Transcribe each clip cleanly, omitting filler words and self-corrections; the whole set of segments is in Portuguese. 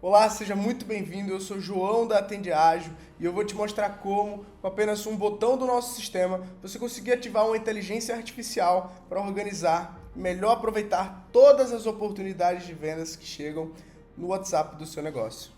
Olá, seja muito bem-vindo. Eu sou João da Atende Ágil e eu vou te mostrar como, com apenas um botão do nosso sistema, você conseguir ativar uma inteligência artificial para organizar e melhor aproveitar todas as oportunidades de vendas que chegam no WhatsApp do seu negócio.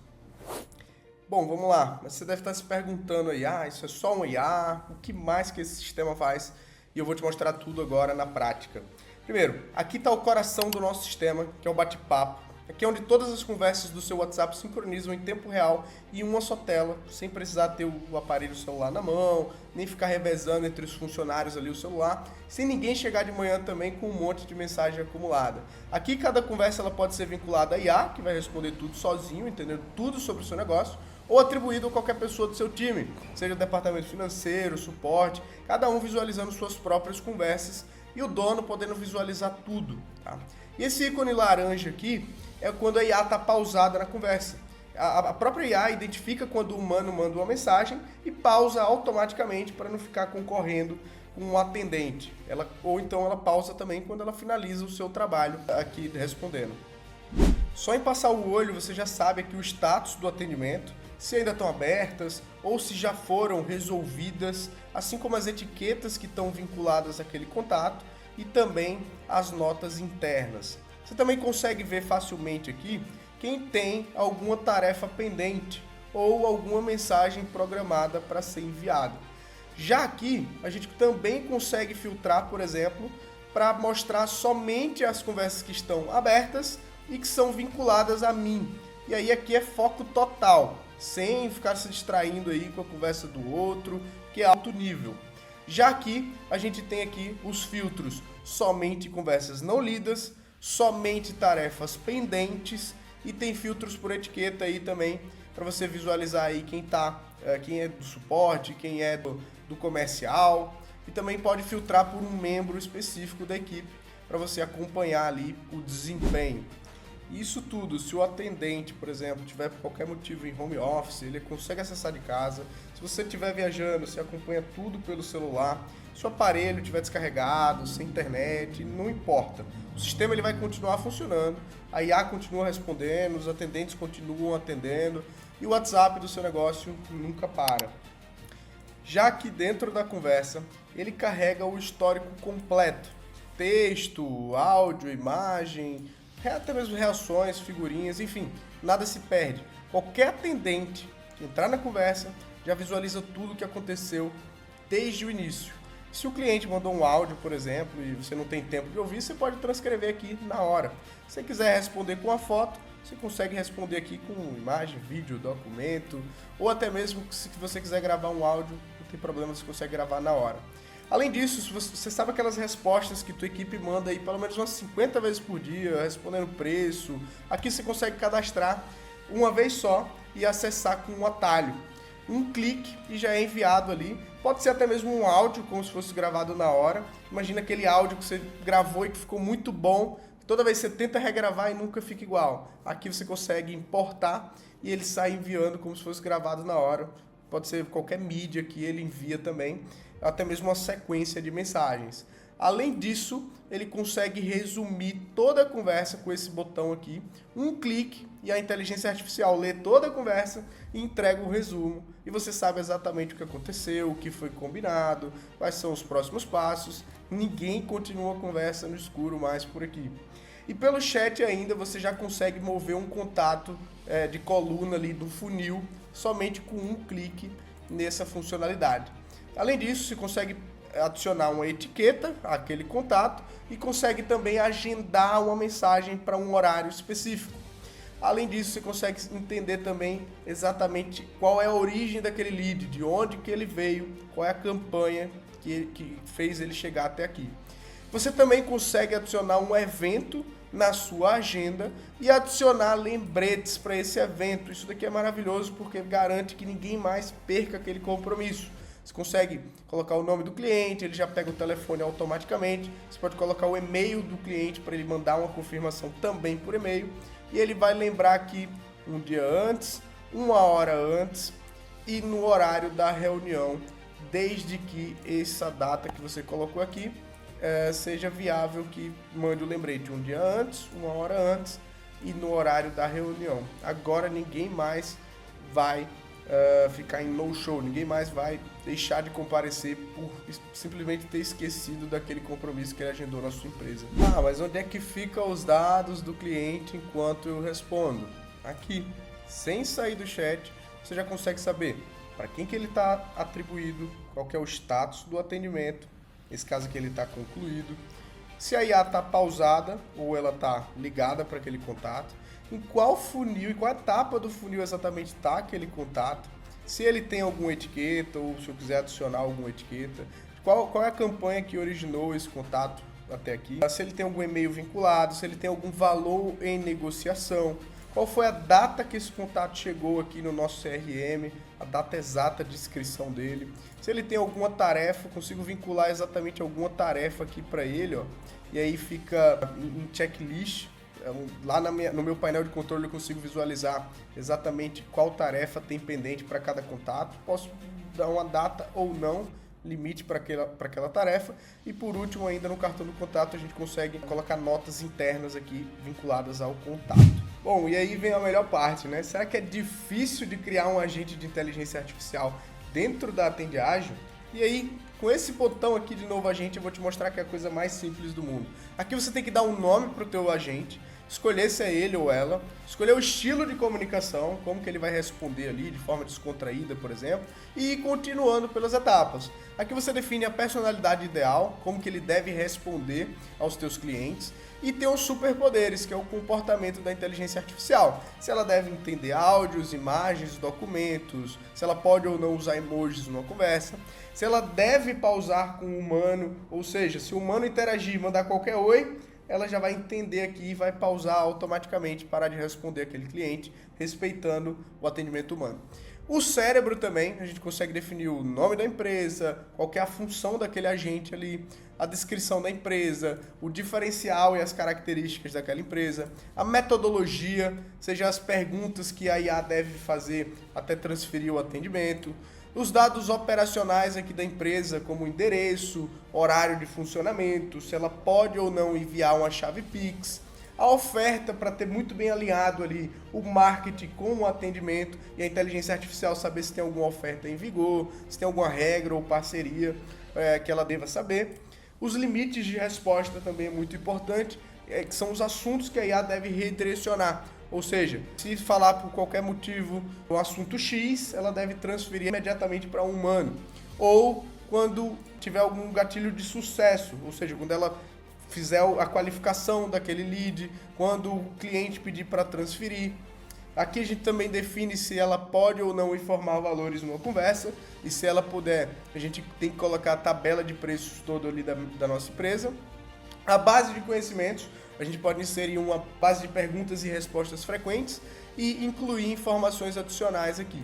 Bom, vamos lá. Você deve estar se perguntando aí, isso é só um IA? O que mais que esse sistema faz? E eu vou te mostrar tudo agora na prática. Primeiro, aqui está o coração do nosso sistema, que é o bate-papo. Aqui é onde todas as conversas do seu WhatsApp sincronizam em tempo real e em uma só tela, sem precisar ter o aparelho celular na mão, nem ficar revezando entre os funcionários ali o celular, sem ninguém chegar de manhã também com um monte de mensagem acumulada. Aqui cada conversa ela pode ser vinculada a IA, que vai responder tudo sozinho, entendendo tudo sobre o seu negócio, ou atribuído a qualquer pessoa do seu time, seja departamento financeiro, suporte, cada um visualizando suas próprias conversas e o dono podendo visualizar tudo. Tá? E esse ícone laranja aqui é quando a IA está pausada na conversa. A própria IA identifica quando o humano manda uma mensagem e pausa automaticamente para não ficar concorrendo com um atendente. Ou então ela pausa também quando ela finaliza o seu trabalho aqui respondendo. Só em passar o olho você já sabe aqui o status do atendimento, se ainda estão abertas ou se já foram resolvidas, assim como as etiquetas que estão vinculadas àquele contato e também as notas internas. Você também consegue ver facilmente aqui quem tem alguma tarefa pendente ou alguma mensagem programada para ser enviada. Já aqui, a gente também consegue filtrar, por exemplo, para mostrar somente as conversas que estão abertas e que são vinculadas a mim. E aí aqui é foco total, sem ficar se distraindo aí com a conversa do outro, que é alto nível. Já aqui, a gente tem aqui os filtros somente conversas não lidas, somente tarefas pendentes e tem filtros por etiqueta aí também para você visualizar aí quem é do suporte, quem é do comercial e também pode filtrar por um membro específico da equipe para você acompanhar ali o desempenho. Isso tudo, se o atendente, por exemplo, tiver por qualquer motivo em home office, ele consegue acessar de casa. Se você estiver viajando, você acompanha tudo pelo celular. Se o aparelho estiver descarregado, sem internet, não importa. O sistema ele vai continuar funcionando, a IA continua respondendo, os atendentes continuam atendendo e o WhatsApp do seu negócio nunca para. Já que dentro da conversa, ele carrega o histórico completo. Texto, áudio, imagem, até mesmo reações, figurinhas, enfim, nada se perde. Qualquer atendente que entrar na conversa já visualiza tudo o que aconteceu desde o início. Se o cliente mandou um áudio, por exemplo, e você não tem tempo de ouvir, você pode transcrever aqui na hora. Se você quiser responder com a foto, você consegue responder aqui com imagem, vídeo, documento, ou até mesmo se você quiser gravar um áudio, não tem problema, você consegue gravar na hora. Além disso, se você sabe aquelas respostas que tua equipe manda aí pelo menos umas 50 vezes por dia, respondendo preço, aqui você consegue cadastrar uma vez só e acessar com um atalho. Um clique e já é enviado ali. Pode ser até mesmo um áudio, como se fosse gravado na hora. Imagina aquele áudio que você gravou e que ficou muito bom. Toda vez você tenta regravar e nunca fica igual. Aqui você consegue importar e ele sai enviando como se fosse gravado na hora. Pode ser qualquer mídia que ele envia também, até mesmo uma sequência de mensagens. Além disso, ele consegue resumir toda a conversa com esse botão aqui, um clique e a inteligência artificial lê toda a conversa e entrega o resumo. E você sabe exatamente o que aconteceu, o que foi combinado, quais são os próximos passos. Ninguém continua a conversa no escuro mais por aqui. E pelo chat ainda você já consegue mover um contato de coluna ali do funil somente com um clique nessa funcionalidade. Além disso, você consegue adicionar uma etiqueta àquele contato e consegue também agendar uma mensagem para um horário específico. Além disso, você consegue entender também exatamente qual é a origem daquele lead, de onde que ele veio, qual é a campanha que fez ele chegar até aqui. Você também consegue adicionar um evento na sua agenda e adicionar lembretes para esse evento. Isso daqui é maravilhoso porque garante que ninguém mais perca aquele compromisso. Você consegue colocar o nome do cliente, ele já pega o telefone automaticamente. Você pode colocar o e-mail do cliente para ele mandar uma confirmação também por e-mail. E ele vai lembrar aqui um dia antes, uma hora antes e no horário da reunião, desde que essa data que você colocou aqui seja viável que mande o lembrete um dia antes, uma hora antes e no horário da reunião. Agora ninguém mais vai ficar em no-show, ninguém mais vai deixar de comparecer por simplesmente ter esquecido daquele compromisso que ele agendou na sua empresa. Ah, mas onde é que ficam os dados do cliente enquanto eu respondo? Aqui, sem sair do chat, você já consegue saber para quem que ele está atribuído, qual que é o status do atendimento, nesse caso aqui ele está concluído, se a IA está pausada ou ela está ligada para aquele contato, em qual funil, em qual etapa do funil exatamente está aquele contato, se ele tem alguma etiqueta ou se eu quiser adicionar alguma etiqueta, qual é a campanha que originou esse contato até aqui, se ele tem algum e-mail vinculado, se ele tem algum valor em negociação, qual foi a data que esse contato chegou aqui no nosso CRM, a data exata de inscrição dele, se ele tem alguma tarefa, consigo vincular exatamente alguma tarefa aqui para ele, ó, e aí fica em checklist. Lá no meu painel de controle eu consigo visualizar exatamente qual tarefa tem pendente para cada contato. Posso dar uma data ou não, limite para aquela tarefa. E por último, ainda no cartão do contato, a gente consegue colocar notas internas aqui vinculadas ao contato. Bom, e aí vem a melhor parte, né? Será que é difícil de criar um agente de inteligência artificial dentro da Atende Ágil? E aí, com esse botão aqui de novo agente, eu vou te mostrar que é a coisa mais simples do mundo. Aqui você tem que dar um nome para o teu agente, escolher se é ele ou ela, escolher o estilo de comunicação, como que ele vai responder ali, de forma descontraída, por exemplo, e ir continuando pelas etapas. Aqui você define a personalidade ideal, como que ele deve responder aos teus clientes, e tem os superpoderes, que é o comportamento da inteligência artificial. Se ela deve entender áudios, imagens, documentos, se ela pode ou não usar emojis numa conversa, se ela deve pausar com o humano, ou seja, se o humano interagir e mandar qualquer oi, ela já vai entender aqui e vai pausar automaticamente, parar de responder aquele cliente, respeitando o atendimento humano. O cérebro também, a gente consegue definir o nome da empresa, qual que é a função daquele agente ali, a descrição da empresa, o diferencial e as características daquela empresa, a metodologia, seja as perguntas que a IA deve fazer até transferir o atendimento, os dados operacionais aqui da empresa, como endereço, horário de funcionamento, se ela pode ou não enviar uma chave Pix, a oferta para ter muito bem alinhado ali o marketing com o atendimento e a inteligência artificial saber se tem alguma oferta em vigor, se tem alguma regra ou parceria que ela deva saber. Os limites de resposta também é muito importante, que são os assuntos que a IA deve redirecionar. Ou seja, se falar por qualquer motivo um assunto X, ela deve transferir imediatamente para um humano. Ou quando tiver algum gatilho de sucesso, ou seja, quando ela fizer a qualificação daquele lead, quando o cliente pedir para transferir. Aqui a gente também define se ela pode ou não informar valores numa conversa, e se ela puder, a gente tem que colocar a tabela de preços toda ali da nossa empresa. A base de conhecimentos, a gente pode inserir uma base de perguntas e respostas frequentes e incluir informações adicionais aqui.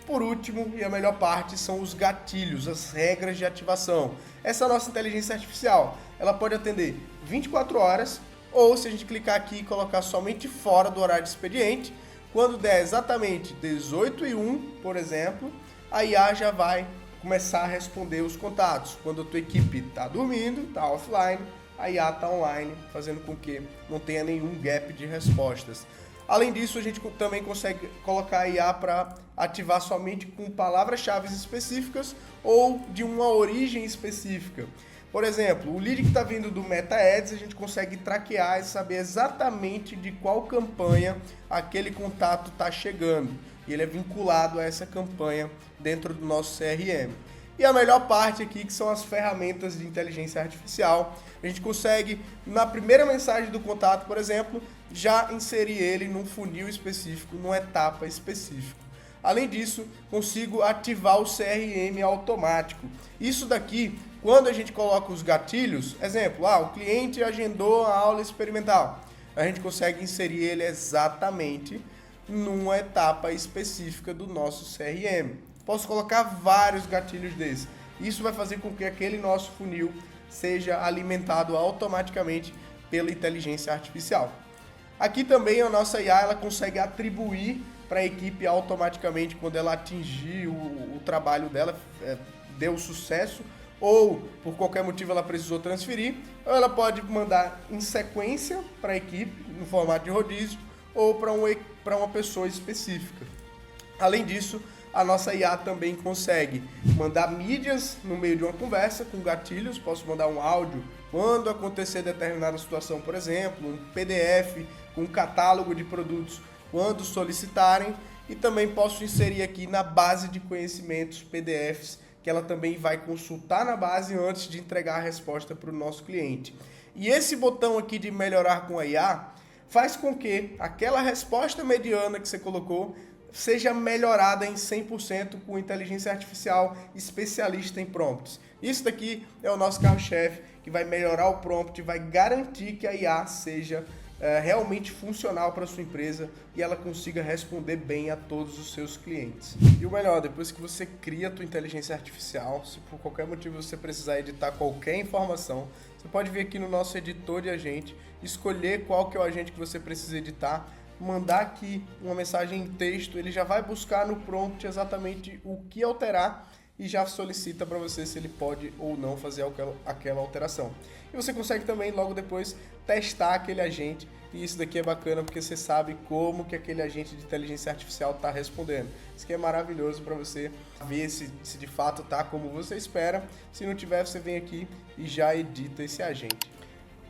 Por último, e a melhor parte, são os gatilhos, as regras de ativação. Essa nossa inteligência artificial, ela pode atender 24 horas, ou se a gente clicar aqui e colocar somente fora do horário de expediente, quando der exatamente 18h01, por exemplo, a IA já vai começar a responder os contatos. Quando a tua equipe está dormindo, está offline, a IA está online, fazendo com que não tenha nenhum gap de respostas. Além disso, a gente também consegue colocar a IA para ativar somente com palavras-chave específicas ou de uma origem específica. Por exemplo, o lead que está vindo do Meta Ads, a gente consegue traquear e saber exatamente de qual campanha aquele contato está chegando. E ele é vinculado a essa campanha dentro do nosso CRM. E a melhor parte aqui, que são as ferramentas de inteligência artificial. A gente consegue, na primeira mensagem do contato, por exemplo, já inserir ele num funil específico, numa etapa específica. Além disso, consigo ativar o CRM automático. Isso daqui, quando a gente coloca os gatilhos, exemplo, o cliente agendou a aula experimental. A gente consegue inserir ele exatamente numa etapa específica do nosso CRM. Posso colocar vários gatilhos desses. Isso vai fazer com que aquele nosso funil seja alimentado automaticamente pela inteligência artificial. Aqui também a nossa IA ela consegue atribuir para a equipe automaticamente quando ela atingir o trabalho dela, deu sucesso, ou por qualquer motivo ela precisou transferir, ou ela pode mandar em sequência para a equipe, no formato de rodízio, ou para uma pessoa específica. Além disso, a nossa IA também consegue mandar mídias no meio de uma conversa com gatilhos. Posso mandar um áudio quando acontecer determinada situação, por exemplo, um PDF com um catálogo de produtos quando solicitarem, e também posso inserir aqui na base de conhecimentos PDFs, que ela também vai consultar na base antes de entregar a resposta para o nosso cliente. E esse botão aqui de melhorar com a IA faz com que aquela resposta mediana que você colocou seja melhorada em 100% com inteligência artificial especialista em prompts. Isso daqui é o nosso carro-chefe, que vai melhorar o prompt, vai garantir que a IA seja realmente funcional para a sua empresa e ela consiga responder bem a todos os seus clientes. E o melhor, depois que você cria a tua inteligência artificial, se por qualquer motivo você precisar editar qualquer informação, você pode vir aqui no nosso editor de agente, escolher qual que é o agente que você precisa editar, mandar aqui uma mensagem em texto, ele já vai buscar no prompt exatamente o que alterar e já solicita para você se ele pode ou não fazer aquela alteração. E você consegue também logo depois testar aquele agente, e isso daqui é bacana porque você sabe como que aquele agente de inteligência artificial está respondendo. Isso aqui é maravilhoso para você ver se de fato está como você espera. Se não tiver, você vem aqui e já edita esse agente.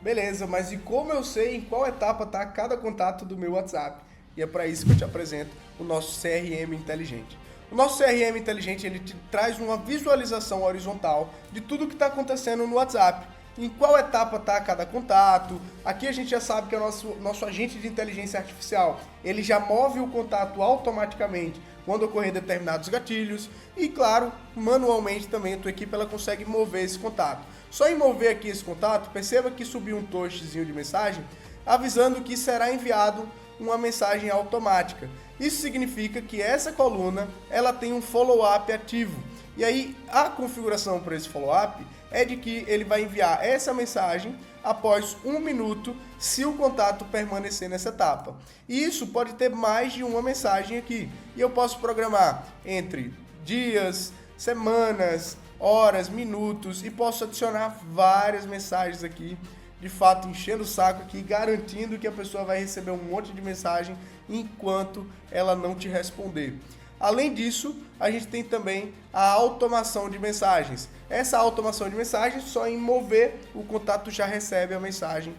Beleza, mas e como eu sei em qual etapa está cada contato do meu WhatsApp? E é para isso que eu te apresento o nosso CRM inteligente. O nosso CRM inteligente, ele te traz uma visualização horizontal de tudo que está acontecendo no WhatsApp. Em qual etapa está cada contato. Aqui a gente já sabe que é o nosso agente de inteligência artificial. Ele já move o contato automaticamente quando ocorrer determinados gatilhos. E claro, manualmente também a tua equipe ela consegue mover esse contato. Só em mover aqui esse contato, perceba que subiu um toastzinho de mensagem avisando que será enviado uma mensagem automática. Isso significa que essa coluna ela tem um follow-up ativo. E aí a configuração para esse follow-up é de que ele vai enviar essa mensagem após 1 minuto se o contato permanecer nessa etapa. E isso pode ter mais de uma mensagem aqui. E eu posso programar entre dias, semanas, horas, minutos e posso adicionar várias mensagens aqui, de fato enchendo o saco aqui, garantindo que a pessoa vai receber um monte de mensagem enquanto ela não te responder. Além disso, a gente tem também a automação de mensagens. Essa automação de mensagens, só em mover, o contato já recebe a mensagem,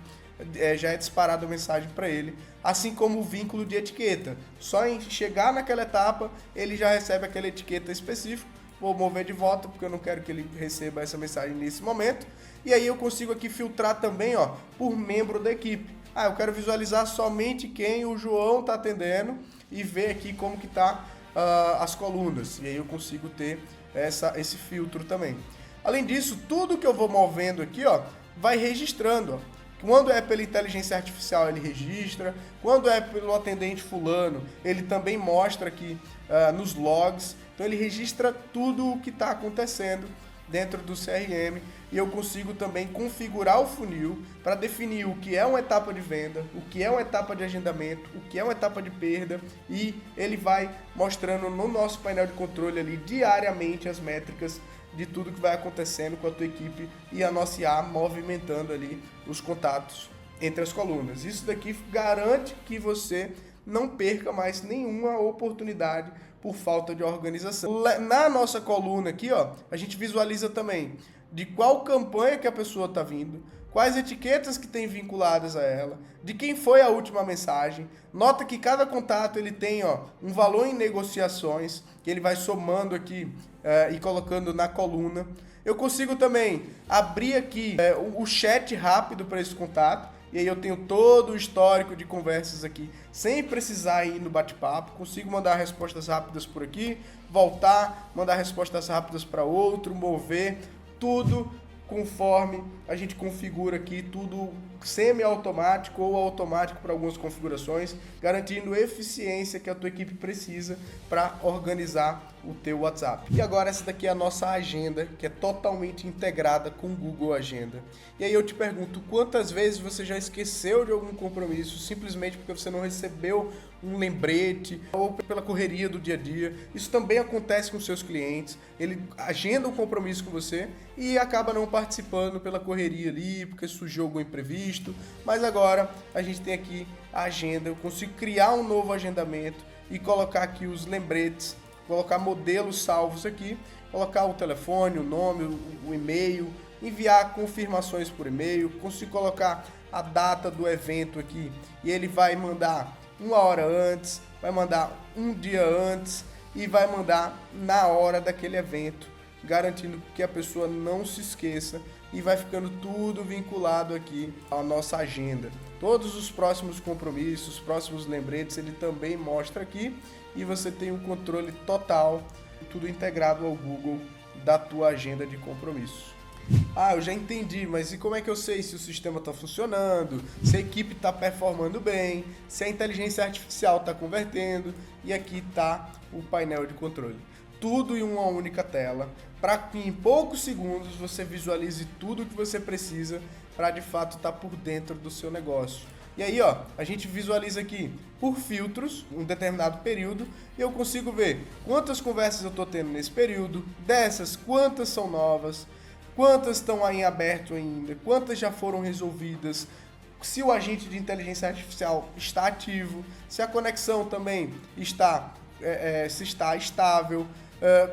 já é disparada a mensagem para ele, assim como o vínculo de etiqueta. Só em chegar naquela etapa, ele já recebe aquela etiqueta específica. Vou mover de volta porque eu não quero que ele receba essa mensagem nesse momento. E aí eu consigo aqui filtrar também, por membro da equipe. Eu quero visualizar somente quem o João está atendendo e ver aqui como que está as colunas. E aí eu consigo ter esse filtro também. Além disso, tudo que eu vou movendo aqui, vai registrando. Quando é pela inteligência artificial, ele registra. Quando é pelo atendente fulano, ele também mostra aqui nos logs. Então ele registra tudo o que está acontecendo dentro do CRM e eu consigo também configurar o funil para definir o que é uma etapa de venda, o que é uma etapa de agendamento, o que é uma etapa de perda, e ele vai mostrando no nosso painel de controle ali diariamente as métricas de tudo que vai acontecendo com a tua equipe e a nossa IA movimentando ali os contatos entre as colunas. Isso daqui garante que você não perca mais nenhuma oportunidade por falta de organização. Na nossa coluna aqui, a gente visualiza também de qual campanha que a pessoa está vindo, quais etiquetas que tem vinculadas a ela, de quem foi a última mensagem. Nota que cada contato ele tem um valor em negociações, que ele vai somando aqui e colocando na coluna. Eu consigo também abrir aqui o chat rápido para esse contato. E aí eu tenho todo o histórico de conversas aqui, sem precisar ir no bate-papo. Consigo mandar respostas rápidas por aqui, voltar, mandar respostas rápidas para outro, mover, tudo conforme a gente configura aqui, tudo semi-automático ou automático para algumas configurações, garantindo a eficiência que a tua equipe precisa para organizar o teu WhatsApp. E agora essa daqui é a nossa agenda, que é totalmente integrada com o Google Agenda. E aí eu te pergunto, quantas vezes você já esqueceu de algum compromisso simplesmente porque você não recebeu um lembrete ou pela correria do dia a dia. Isso também acontece com seus clientes. Ele agenda um compromisso com você e acaba não participando pela correria ali, porque surgiu algum imprevisto. Mas agora a gente tem aqui a agenda. Eu consigo criar um novo agendamento e colocar aqui os lembretes, colocar modelos salvos aqui, colocar o telefone, o nome, o e-mail, enviar confirmações por e-mail, consigo colocar a data do evento aqui e ele vai mandar 1 hora antes, vai mandar um dia antes e vai mandar na hora daquele evento, garantindo que a pessoa não se esqueça e vai ficando tudo vinculado aqui à nossa agenda. Todos os próximos compromissos, próximos lembretes, ele também mostra aqui e você tem um controle total, tudo integrado ao Google da tua agenda de compromissos. Ah, eu já entendi, mas e como é que eu sei se o sistema está funcionando, se a equipe está performando bem, se a inteligência artificial está convertendo? E aqui está o painel de controle. Tudo em uma única tela, para que em poucos segundos você visualize tudo o que você precisa para de fato estar por dentro do seu negócio. E aí, ó, a gente visualiza aqui por filtros, um determinado período, e eu consigo ver quantas conversas eu estou tendo nesse período, dessas, quantas são novas, quantas estão aí em aberto ainda, quantas já foram resolvidas, se o agente de inteligência artificial está ativo, se a conexão também está, se está estável,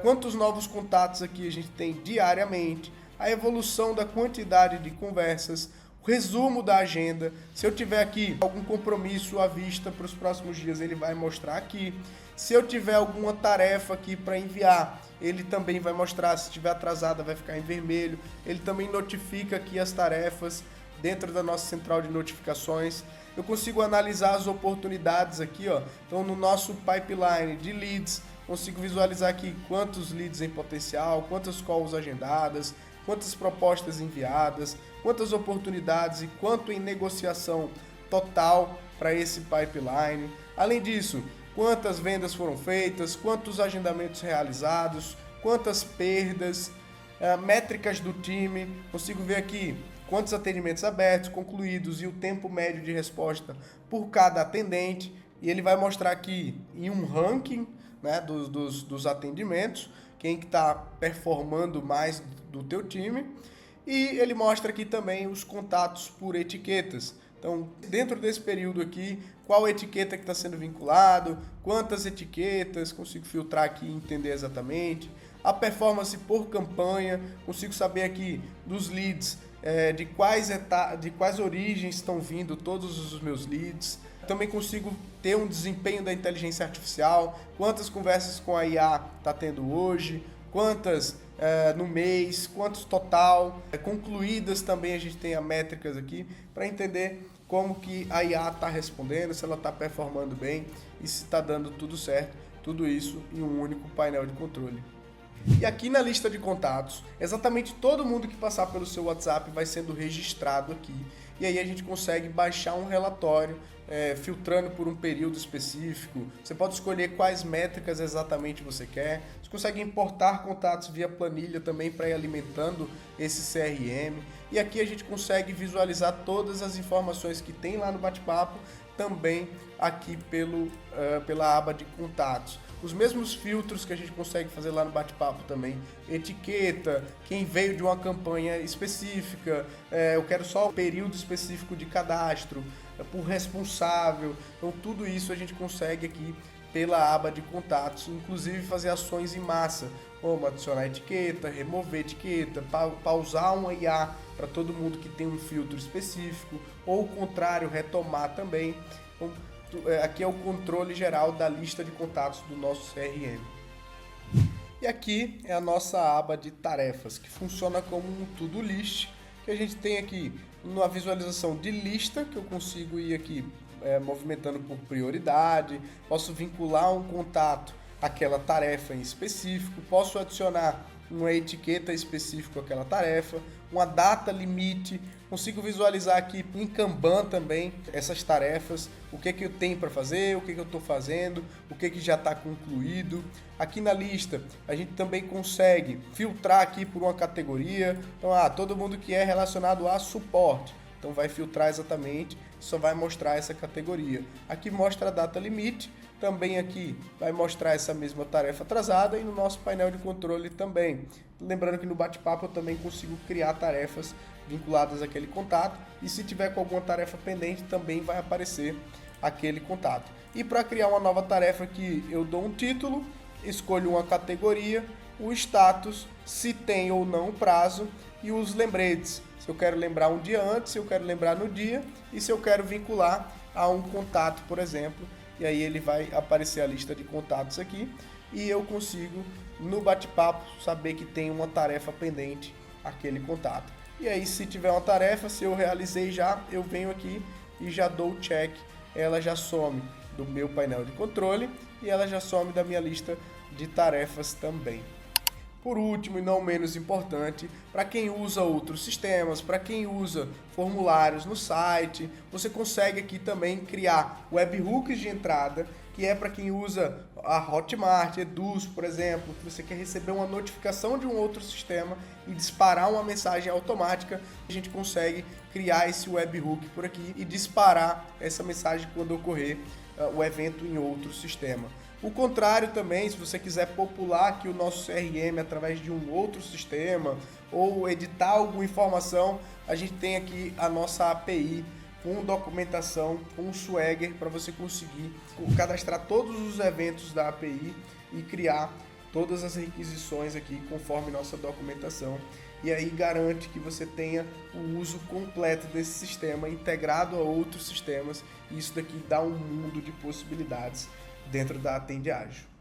quantos novos contatos aqui a gente tem diariamente, a evolução da quantidade de conversas, o resumo da agenda. Se eu tiver aqui algum compromisso à vista para os próximos dias, ele vai mostrar aqui. Se eu tiver alguma tarefa aqui para enviar, ele também vai mostrar. Se estiver atrasada, vai ficar em vermelho. Ele também notifica aqui as tarefas dentro da nossa central de notificações. Eu consigo analisar as oportunidades aqui, ó. Então, no nosso pipeline de leads, consigo visualizar aqui quantos leads em potencial, quantas calls agendadas, quantas propostas enviadas, quantas oportunidades e quanto em negociação total para esse pipeline. Além disso, quantas vendas foram feitas, quantos agendamentos realizados, quantas perdas, métricas do time. Consigo ver aqui quantos atendimentos abertos, concluídos e o tempo médio de resposta por cada atendente. E ele vai mostrar aqui em um ranking, né, dos atendimentos, quem que está performando mais do teu time. E ele mostra aqui também os contatos por etiquetas. Então, dentro desse período aqui, qual etiqueta que está sendo vinculado, quantas etiquetas, consigo filtrar aqui e entender exatamente. A performance por campanha, consigo saber aqui dos leads, de quais origens estão vindo todos os meus leads. Também consigo ter um desempenho da inteligência artificial, quantas conversas com a IA está tendo hoje, quantas no mês, quantos total. Concluídas também a gente tem as métricas aqui para entender como que a IA está respondendo, se ela está performando bem e se está dando tudo certo. Tudo isso em um único painel de controle. E aqui na lista de contatos, exatamente todo mundo que passar pelo seu WhatsApp vai sendo registrado aqui. E aí a gente consegue baixar um relatório, filtrando por um período específico. Você pode escolher quais métricas exatamente você quer. Você consegue importar contatos via planilha também para ir alimentando esse CRM. E aqui a gente consegue visualizar todas as informações que tem lá no bate-papo, também aqui pela aba de contatos. Os mesmos filtros que a gente consegue fazer lá no bate-papo também. Etiqueta, quem veio de uma campanha específica, eu quero só o período específico de cadastro, por responsável. Então tudo isso a gente consegue aqui pela aba de contatos, inclusive fazer ações em massa, como adicionar etiqueta, remover etiqueta, pausar uma IA para todo mundo que tem um filtro específico, ou o contrário, retomar também. Então, aqui é o controle geral da lista de contatos do nosso CRM. E aqui é a nossa aba de tarefas, que funciona como um to-do list, que a gente tem aqui uma visualização de lista, que eu consigo ir aqui movimentando por prioridade, posso vincular um contato àquela tarefa em específico, posso adicionar uma etiqueta específica àquela tarefa, uma data limite, consigo visualizar aqui em Kanban também essas tarefas, o que é que eu tenho para fazer, o que é que eu estou fazendo, o que é que já está concluído. Aqui na lista a gente também consegue filtrar aqui por uma categoria, então todo mundo que é relacionado a suporte, Então vai filtrar exatamente, só vai mostrar essa categoria. Aqui mostra a data limite, também aqui vai mostrar essa mesma tarefa atrasada e no nosso painel de controle também. Lembrando que no bate-papo eu também consigo criar tarefas vinculadas àquele contato e se tiver com alguma tarefa pendente também vai aparecer aquele contato. E para criar uma nova tarefa aqui eu dou um título, escolho uma categoria, o status, se tem ou não o prazo e os lembretes. Se eu quero lembrar um dia antes, se eu quero lembrar no dia e se eu quero vincular a um contato, por exemplo. E aí ele vai aparecer a lista de contatos aqui e eu consigo no bate-papo saber que tem uma tarefa pendente aquele contato. E aí se tiver uma tarefa, se eu realizei já, eu venho aqui e já dou o check, ela já some do meu painel de controle e ela já some da minha lista de tarefas também. Por último e não menos importante, para quem usa outros sistemas, para quem usa formulários no site, você consegue aqui também criar webhooks de entrada, que é para quem usa a Hotmart, Eduz, por exemplo, que você quer receber uma notificação de um outro sistema e disparar uma mensagem automática, a gente consegue criar esse webhook por aqui e disparar essa mensagem quando ocorrer o evento em outro sistema. O contrário também, se você quiser popular aqui o nosso CRM através de um outro sistema ou editar alguma informação, a gente tem aqui a nossa API com documentação, com Swagger para você conseguir cadastrar todos os eventos da API e criar todas as requisições aqui conforme nossa documentação. E aí garante que você tenha o uso completo desse sistema integrado a outros sistemas e isso daqui dá um mundo de possibilidades dentro da Atende Ágil.